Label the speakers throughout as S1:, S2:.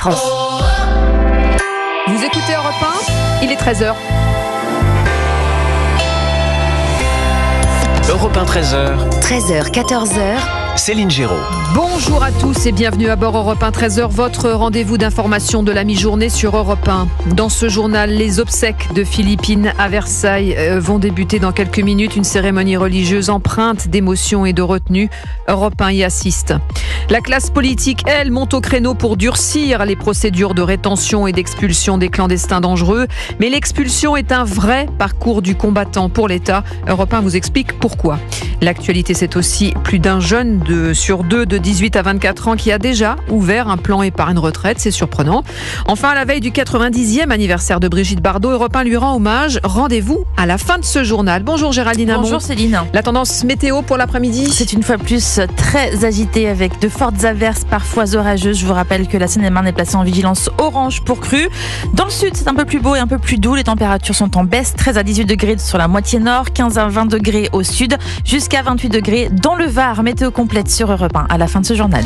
S1: 4 ans.
S2: Vous écoutez Europe 1, il est 13h.
S3: Europe 1, 13h.
S1: 13h, 14h.
S3: Céline Géraud.
S2: Bonjour à tous et bienvenue à bord Europe 1, 13h, votre rendez-vous d'information de la mi-journée sur Europe 1. Dans ce journal, les obsèques de Philippine à Versailles vont débuter dans quelques minutes. Une cérémonie religieuse empreinte d'émotion et de retenue. Europe 1 y assiste. La classe politique, elle, monte au créneau pour durcir les procédures de rétention et d'expulsion des clandestins dangereux. Mais l'expulsion est un vrai parcours du combattant pour l'État. Europe 1 vous explique pourquoi. L'actualité, c'est aussi plus d'un jeune sur deux de 18 à 24 ans qui a déjà ouvert un plan épargne retraite. C'est surprenant. Enfin, à la veille du 90e anniversaire de Brigitte Bardot, Europe 1 lui rend hommage. Rendez-vous à la fin de ce journal. Bonjour Géraldine Hamon.
S4: Bonjour Céline.
S2: La tendance météo pour l'après-midi ?
S4: C'est une fois plus très agité avec de fortes averses, parfois orageuses. Je vous rappelle que la Seine-et-Marne est placée en vigilance orange pour crue. Dans le sud, c'est un peu plus beau et un peu plus doux. Les températures sont en baisse. 13 à 18 degrés sur la moitié nord, 15 à 20 degrés au sud, jusqu'à 28 degrés dans le Var. Météo complète sur Europe 1 à la fin de ce journal.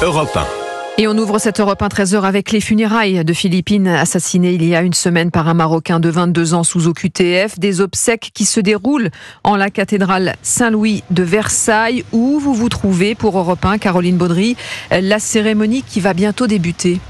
S3: Europe 1.
S2: Et on ouvre cette Europe 1 13h avec les funérailles de Philippine, assassinée il y a une semaine par un Marocain de 22 ans sous OQTF. Des obsèques qui se déroulent en la cathédrale Saint-Louis de Versailles, où vous vous trouvez pour Europe 1, Caroline Baudry. La cérémonie qui va bientôt débuter.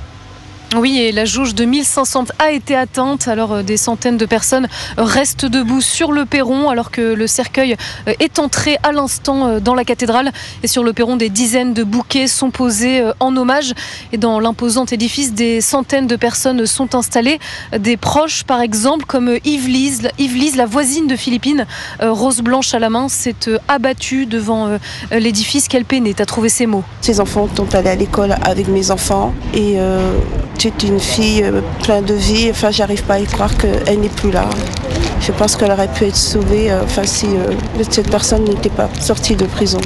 S5: Oui, et la jauge de 1500 a été atteinte. Alors des centaines de personnes restent debout sur le perron alors que le cercueil est entré à l'instant dans la cathédrale. Et sur le perron, des dizaines de bouquets sont posés en hommage. Et dans l'imposant édifice, des centaines de personnes sont installées. Des proches, par exemple, comme Yves Lise, la voisine de Philippine, rose blanche à la main, s'est abattue devant l'édifice. Quelle peine à trouver ces mots.
S6: Ces enfants sont allés à l'école avec mes enfants et c'est une fille pleine de vie. Enfin, j'arrive pas à y croire qu'elle n'est plus là. Je pense qu'elle aurait pu être sauvée si cette personne n'était pas sortie de prison.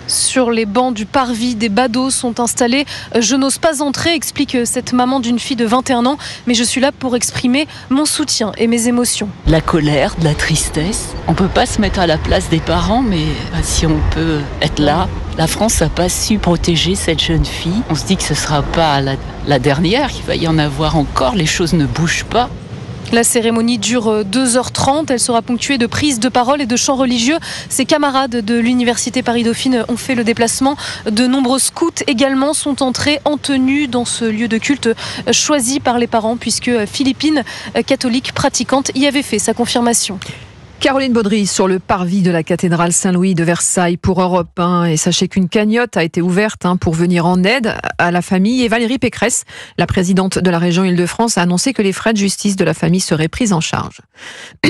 S5: Sur les bancs du parvis, des badauds sont installés. Je n'ose pas entrer, explique cette maman d'une fille de 21 ans, mais je suis là pour exprimer mon soutien et mes émotions.
S7: La colère, de la tristesse. On peut pas se mettre à la place des parents, mais si on peut être là. La France n'a pas su protéger cette jeune fille. On se dit que ce ne sera pas la dernière, qu'il va y en avoir encore. Les choses ne bougent pas.
S5: La cérémonie dure 2h30. Elle sera ponctuée de prises de parole et de chants religieux. Ses camarades de l'université Paris-Dauphine ont fait le déplacement. De nombreux scouts également sont entrés en tenue dans ce lieu de culte choisi par les parents, puisque Philippine, catholique pratiquante, y avait fait sa confirmation.
S2: Caroline Baudry sur le parvis de la cathédrale Saint-Louis de Versailles pour Europe 1. Et sachez qu'une cagnotte a été ouverte pour venir en aide à la famille. Et Valérie Pécresse, la présidente de la région Île-de-France, a annoncé que les frais de justice de la famille seraient pris en charge.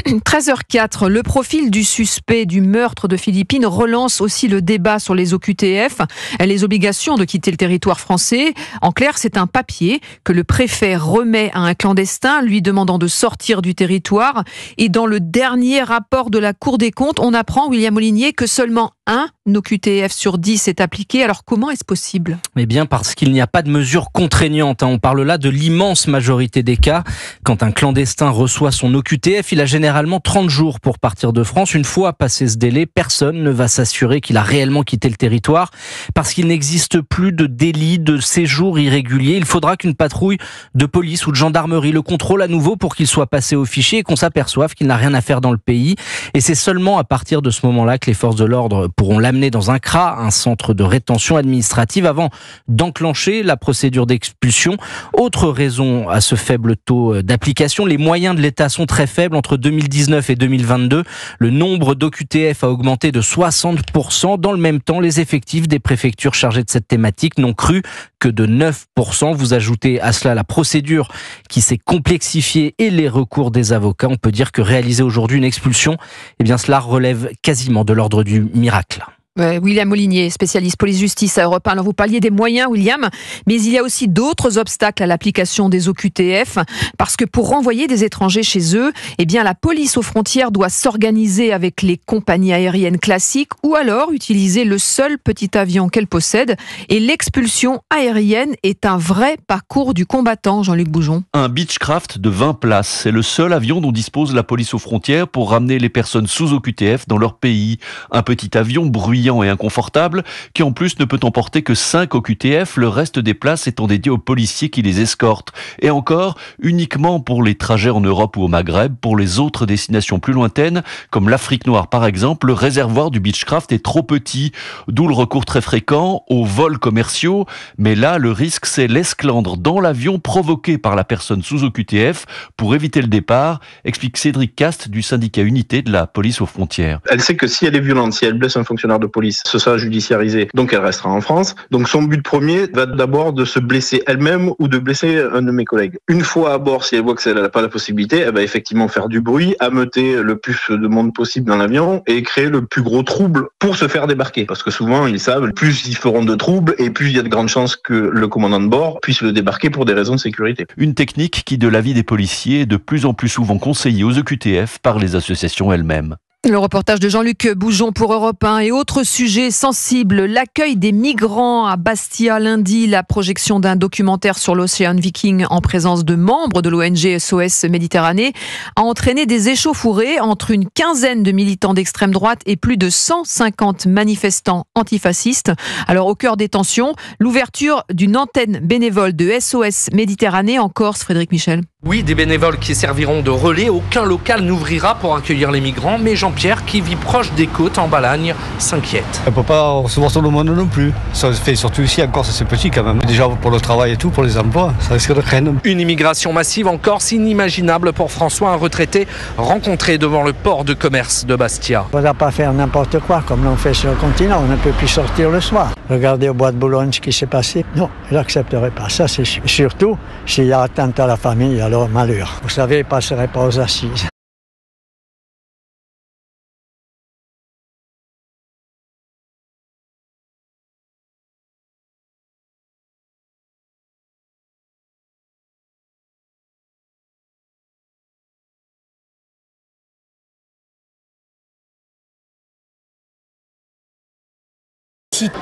S2: 13h04, le profil du suspect du meurtre de Philippine relance aussi le débat sur les OQTF, les obligations de quitter le territoire français. En clair, c'est un papier que le préfet remet à un clandestin, lui demandant de sortir du territoire. Et dans le dernier rapport de la Cour des comptes, on apprend, William Molinier, que seulement un OQTF sur 10 est appliqué. Alors comment est-ce possible ?
S8: Eh bien parce qu'il n'y a pas de mesures contraignantes. On parle là de l'immense majorité des cas. Quand un clandestin reçoit son OQTF, il a généralement 30 jours pour partir de France. Une fois passé ce délai, personne ne va s'assurer qu'il a réellement quitté le territoire parce qu'il n'existe plus de délit de séjour irrégulier. Il faudra qu'une patrouille de police ou de gendarmerie le contrôle à nouveau pour qu'il soit passé au fichier et qu'on s'aperçoive qu'il n'a rien à faire dans le pays. Et c'est seulement à partir de ce moment-là que les forces de l'ordre pourront l'amener dans un CRA, un centre de rétention administrative, avant d'enclencher la procédure d'expulsion. Autre raison à ce faible taux d'application, les moyens de l'État sont très faibles. Entre 2019 et 2022, le nombre d'OQTF a augmenté de 60%. Dans le même temps, les effectifs des préfectures chargées de cette thématique n'ont cru que de 9%. Vous ajoutez à cela la procédure qui s'est complexifiée et les recours des avocats. On peut dire que réaliser aujourd'hui une expulsion, eh bien cela relève quasiment de l'ordre du miracle.
S2: William Molinier, spécialiste police-justice à Europe 1. Alors vous parliez des moyens, William, mais il y a aussi d'autres obstacles à l'application des OQTF, parce que pour renvoyer des étrangers chez eux, eh bien la police aux frontières doit s'organiser avec les compagnies aériennes classiques ou alors utiliser le seul petit avion qu'elle possède. Et l'expulsion aérienne est un vrai parcours du combattant, Jean-Luc Boujon.
S9: Un Beechcraft de 20 places, c'est le seul avion dont dispose la police aux frontières pour ramener les personnes sous OQTF dans leur pays. Un petit avion bruyant humiliant et inconfortable, qui en plus ne peut emporter que 5 OQTF, le reste des places étant dédié aux policiers qui les escortent. Et encore, uniquement pour les trajets en Europe ou au Maghreb. Pour les autres destinations plus lointaines, comme l'Afrique noire par exemple, le réservoir du Beechcraft est trop petit, d'où le recours très fréquent aux vols commerciaux. Mais là, le risque, c'est l'esclandre dans l'avion provoqué par la personne sous OQTF pour éviter le départ, explique Cédric Cast du syndicat Unité de la police aux frontières.
S1: Elle sait que si elle est violente, si elle blesse un fonctionnaire de police, ce sera judiciarisé, donc elle restera en France. Donc son but premier va d'abord de se blesser elle-même ou de blesser un de mes collègues. Une fois à bord, si elle voit que elle n'a pas la possibilité, elle va effectivement faire du bruit, ameuter le plus de monde possible dans l'avion et créer le plus gros trouble pour se faire débarquer. Parce que souvent, ils savent, plus ils feront de troubles et plus il y a de grandes chances que le commandant de bord puisse le débarquer pour des raisons de sécurité.
S9: Une technique qui, de l'avis des policiers, est de plus en plus souvent conseillée aux OQTF par les associations elles-mêmes.
S2: Le reportage de Jean-Luc Boujon pour Europe 1. Et autre sujet sensible, l'accueil des migrants à Bastia lundi. La projection d'un documentaire sur l'Ocean Viking en présence de membres de l'ONG SOS Méditerranée a entraîné des échauffourées entre une quinzaine de militants d'extrême droite et plus de 150 manifestants antifascistes. Alors au cœur des tensions, l'ouverture d'une antenne bénévole de SOS Méditerranée en Corse, Frédéric Michel.
S10: Oui, des bénévoles qui serviront de relais. Aucun local n'ouvrira pour accueillir les migrants, mais Jean-Pierre, qui vit proche des côtes en Balagne, s'inquiète.
S11: On ne peut pas recevoir tout le monde non plus. Ça se fait surtout ici, en Corse, c'est petit quand même. Déjà pour le travail et tout, pour les emplois, ça risque de craindre.
S10: Une immigration massive en Corse, inimaginable pour François, un retraité rencontré devant le port de commerce de Bastia.
S12: On ne va pas faire n'importe quoi comme l'on fait sur le continent. On ne peut plus sortir le soir. Regardez au bois de Boulogne ce qui s'est passé. Non, je n'accepterai pas. Ça, c'est sûr. Surtout s'il y a atteinte à la famille, alors malheur. Vous savez, il ne passerait pas aux assises.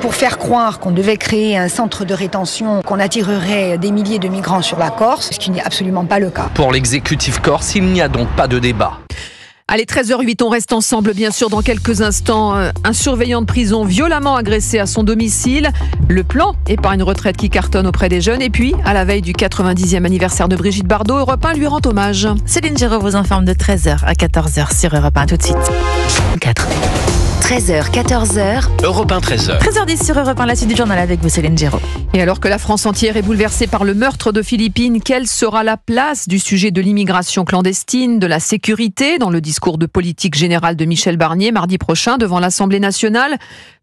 S13: Pour faire croire qu'on devait créer un centre de rétention, qu'on attirerait des milliers de migrants sur la Corse, ce qui n'est absolument pas le cas.
S10: Pour l'exécutif corse, il n'y a donc pas de débat.
S2: Allez, 13h08, on reste ensemble bien sûr dans quelques instants. Un surveillant de prison violemment agressé à son domicile. Le plan épargne retraite qui cartonne auprès des jeunes. Et puis, à la veille du 90e anniversaire de Brigitte Bardot, Europe 1 lui rend hommage.
S4: Céline Géraud vous informe de 13h à 14h sur Europe 1. Tout de suite. 4.
S14: 13h, 14h.
S3: Europe 1, 13h.
S4: 13h10 sur Europe 1, la suite du journal avec vous, Céline Géraud.
S2: Et alors que la France entière est bouleversée par le meurtre de Philippine, quelle sera la place du sujet de l'immigration clandestine, de la sécurité dans le discours de politique générale de Michel Barnier mardi prochain devant l'Assemblée nationale?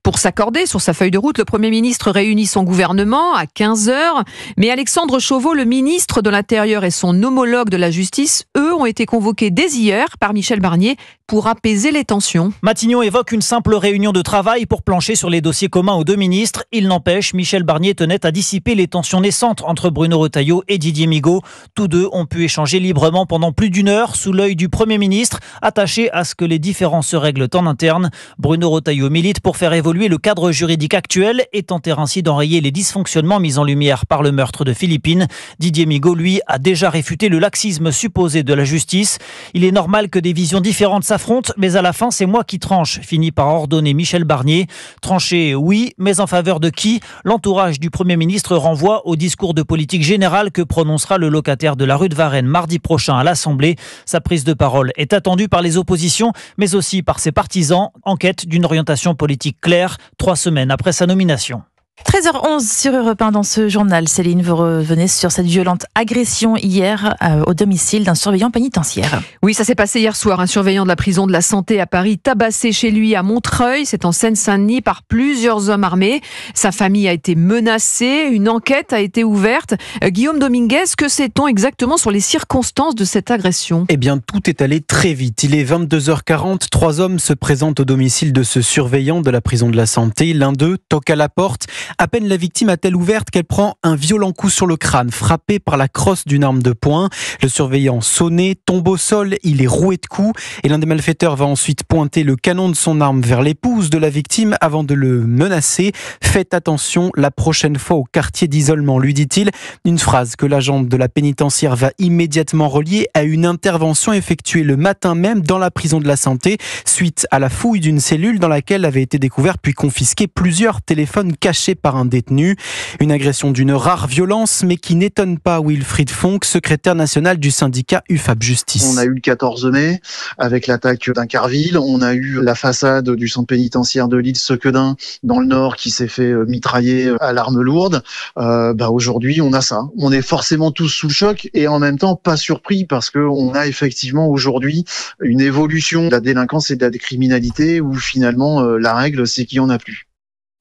S2: Pour s'accorder sur sa feuille de route, le Premier ministre réunit son gouvernement à 15h. Mais Alexandre Chauveau, le ministre de l'Intérieur et son homologue de la Justice, eux, ont été convoqués dès hier par Michel Barnier pour apaiser les tensions.
S15: Matignon évoque une simple réunion de travail pour plancher sur les dossiers communs aux deux ministres. Il n'empêche, Michel Barnier tenait à dissiper les tensions naissantes entre Bruno Retailleau et Didier Migaud. Tous deux ont pu échanger librement pendant plus d'une heure sous l'œil du Premier ministre, attaché à ce que les différends se règlent en interne. Bruno Retailleau milite pour faire évoluer le cadre juridique actuel et tenter ainsi d'enrayer les dysfonctionnements mis en lumière par le meurtre de Philippine. Didier Migaud, lui, a déjà réfuté le laxisme supposé de la justice. Il est normal que des visions différentes s'affrontent, mais à la fin, c'est moi qui tranche, finit par ordonner Michel Barnier. Trancher, oui, mais en faveur de qui? L'entourage du Premier ministre renvoie au discours de politique générale que prononcera le locataire de la rue de Varennes mardi prochain à l'Assemblée. Sa prise de parole est attendue par les oppositions, mais aussi par ses partisans, en quête d'une orientation politique claire, 3 semaines après sa nomination.
S4: 13h11 sur Europe 1 dans ce journal. Céline, vous revenez sur cette violente agression hier au domicile d'un surveillant pénitentiaire.
S2: Oui, ça s'est passé hier soir. Un surveillant de la prison de la Santé à Paris tabassé chez lui à Montreuil. C'est en Seine-Saint-Denis par plusieurs hommes armés. Sa famille a été menacée. Une enquête a été ouverte. Guillaume Dominguez, que sait-on exactement sur les circonstances de cette agression?
S16: Eh bien, tout est allé très vite. Il est 22h40. 3 hommes se présentent au domicile de ce surveillant de la prison de la Santé. L'un d'eux toque à la porte. À peine la victime a-t-elle ouverte qu'elle prend un violent coup sur le crâne, frappé par la crosse d'une arme de poing. Le surveillant sonné, tombe au sol, il est roué de coups et l'un des malfaiteurs va ensuite pointer le canon de son arme vers l'épouse de la victime avant de le menacer. Faites attention la prochaine fois au quartier d'isolement, lui dit-il. Une phrase que l'agent de la pénitentiaire va immédiatement relier à une intervention effectuée le matin même dans la prison de la Santé suite à la fouille d'une cellule dans laquelle avaient été découverts puis confisqués plusieurs téléphones cachés par un détenu. Une agression d'une rare violence mais qui n'étonne pas Wilfried Fonck, secrétaire national du syndicat UFAP Justice.
S17: On a eu le 14 mai avec l'attaque d'Incarville, on a eu la façade du centre pénitentiaire de l'Île-Sequedin dans le nord qui s'est fait mitrailler à l'arme lourde. Aujourd'hui on a ça. On est forcément tous sous le choc et en même temps pas surpris parce qu'on a effectivement aujourd'hui une évolution de la délinquance et de la criminalité où finalement la règle c'est qu'il n'y en a plus.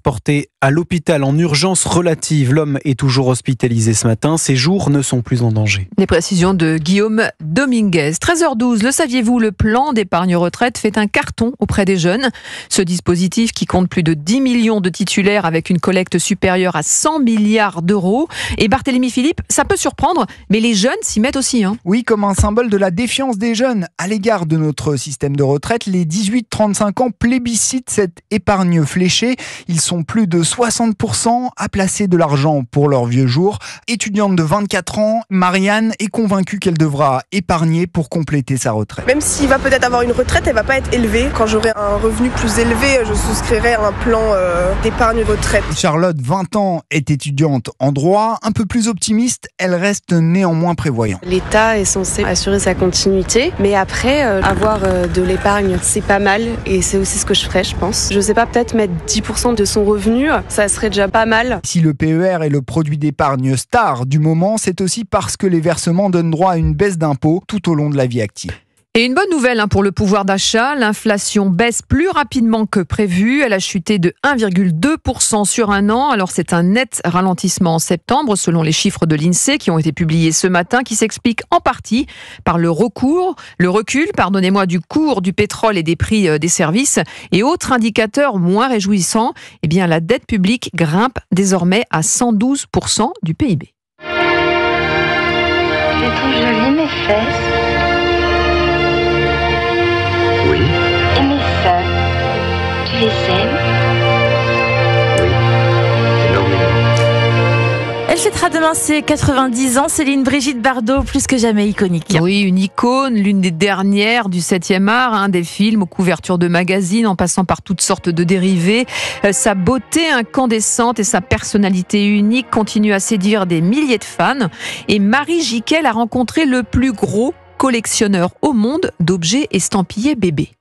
S16: Porté à l'hôpital en urgence relative, l'homme est toujours hospitalisé ce matin. Ses jours ne sont plus en danger.
S2: Les précisions de Guillaume Dominguez. 13h12, le saviez-vous, le plan d'épargne retraite fait un carton auprès des jeunes. Ce dispositif qui compte plus de 10 millions de titulaires avec une collecte supérieure à 100 milliards d'euros. Et Barthélémy Philippe, ça peut surprendre, mais les jeunes s'y mettent aussi.
S18: Oui, comme un symbole de la défiance des jeunes à l'égard de notre système de retraite, les 18-35 ans plébiscitent cette épargne fléchée. Ils sont plus de 60% à placer de l'argent pour leurs vieux jours. Étudiante de 24 ans, Marianne est convaincue qu'elle devra épargner pour compléter sa retraite.
S19: Même s'il va peut-être avoir une retraite, elle va pas être élevée. Quand j'aurai un revenu plus élevé, je souscrirai à un plan d'épargne retraite.
S18: Charlotte, 20 ans, est étudiante en droit. Un peu plus optimiste, elle reste néanmoins prévoyante.
S20: L'État est censé assurer sa continuité, mais après, avoir de l'épargne, c'est pas mal et c'est aussi ce que je ferais, je pense. Je sais pas, peut-être mettre 10% de son revenu, ça serait déjà pas mal.
S18: Si le PER est le produit d'épargne star du moment, c'est aussi parce que les versements donnent droit à une baisse d'impôts tout au long de la vie active.
S2: Et une bonne nouvelle pour le pouvoir d'achat, l'inflation baisse plus rapidement que prévu. Elle a chuté de 1,2% sur un an. Alors c'est un net ralentissement en septembre selon les chiffres de l'INSEE qui ont été publiés ce matin, qui s'explique en partie par le recul du cours du pétrole et des prix des services. Et autre indicateur moins réjouissant, la dette publique grimpe désormais à 112% du PIB.
S21: Je trouve jolies mes fesses.
S22: Oui.
S21: Et mes seins, tu les aimes?
S22: Oui, énormément.
S4: Elle fêtera demain ses 90 ans, Céline Brigitte Bardot, plus que jamais iconique.
S2: Oui, une icône, l'une des dernières du 7e art, des films aux couvertures de magazines, en passant par toutes sortes de dérivés. Sa beauté incandescente et sa personnalité unique continuent à séduire des milliers de fans. Et Marie Jiquel a rencontré le plus gros collectionneur au monde d'objets estampillés bébés.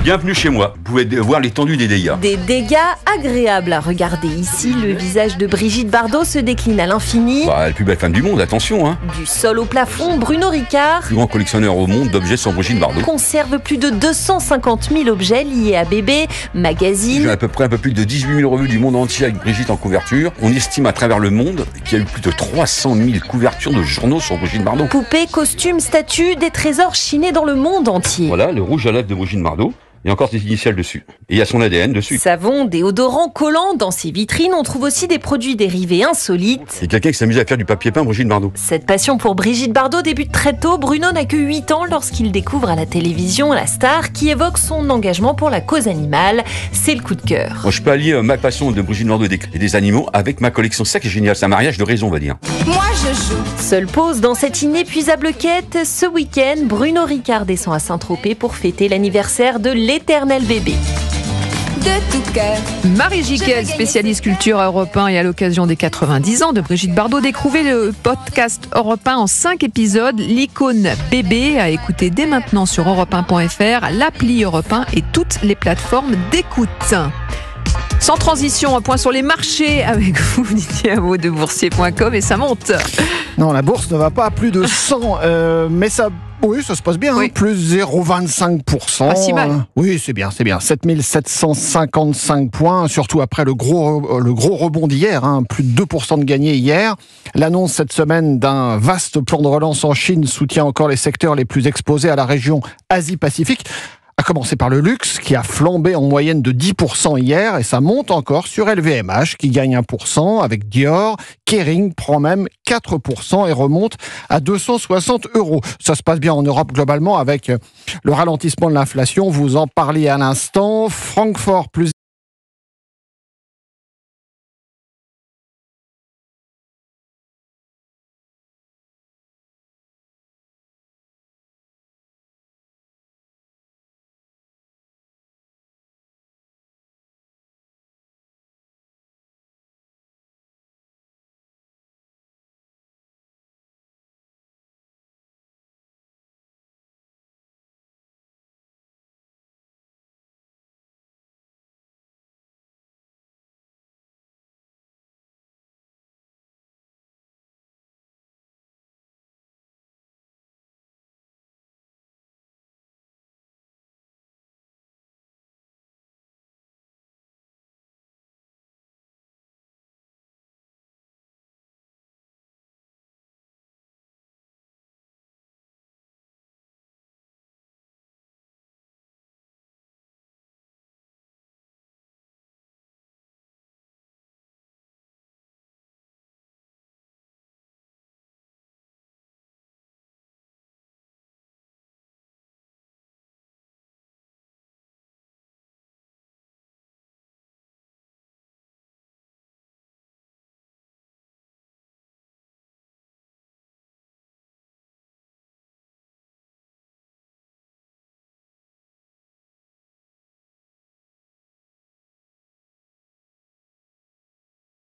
S23: Bienvenue chez moi. Vous pouvez voir l'étendue des dégâts.
S24: Des dégâts agréables à regarder. Ici, le visage de Brigitte Bardot se décline à l'infini.
S23: La plus belle femme du monde, attention.
S24: Du sol au plafond, Bruno Ricard,
S23: plus grand collectionneur au monde d'objets sur Brigitte Bardot,
S24: conserve plus de 250 000 objets liés à bébés, magazines.
S23: J'ai à peu près un peu plus de 18 000 revues du monde entier avec Brigitte en couverture. On estime à travers le monde qu'il y a eu plus de 300 000 couvertures de journaux sur Brigitte Bardot.
S24: Poupées, costumes, statues, des trésors chinés dans le monde entier.
S23: Voilà, le rouge à lèvres de Brigitte Bardot. Il y a encore ses initiales dessus. Et il y a son ADN dessus.
S24: Savon, déodorants, collants. Dans ces vitrines, on trouve aussi des produits dérivés insolites.
S23: C'est quelqu'un qui s'amuse à faire du papier peint Brigitte Bardot.
S24: Cette passion pour Brigitte Bardot débute très tôt. Bruno n'a que 8 ans lorsqu'il découvre à la télévision la star qui évoque son engagement pour la cause animale. C'est le coup de cœur.
S23: Moi, je peux allier ma passion de Brigitte Bardot et des animaux avec ma collection. C'est ça qui est génial. C'est un mariage de raison, on va dire.
S24: Moi, je joue. Seule pause dans cette inépuisable quête. Ce week-end, Bruno Ricard descend à Saint-Tropez pour fêter l'anniversaire de l'éternel bébé.
S2: De tout cœur. Marie Jiquel, spécialiste culture Europe 1, et à l'occasion des 90 ans de Brigitte Bardot, découvrez le podcast Europe 1 en 5 épisodes, l'icône bébé, à écouter dès maintenant sur europe1.fr, l'appli Europe 1 et toutes les plateformes d'écoute. Sans transition, un point sur les marchés avec vous, Didier Hameau de boursier.com, et ça monte.
S25: Non, la bourse ne va pas à plus de 100, mais ça... Oui, ça se passe bien, oui. Plus 0,25%.
S2: Pas si mal.
S25: Oui, c'est bien. 7755 points, surtout après le gros rebond d'hier, plus de 2% de gagné hier. L'annonce cette semaine d'un vaste plan de relance en Chine soutient encore les secteurs les plus exposés à la région Asie-Pacifique. À commencer par le luxe, qui a flambé en moyenne de 10% hier, et ça monte encore sur LVMH, qui gagne 1%, avec Dior. Kering prend même 4% et remonte à 260 €. Ça se passe bien en Europe globalement, avec le ralentissement de l'inflation. Vous en parliez à l'instant. Francfort plus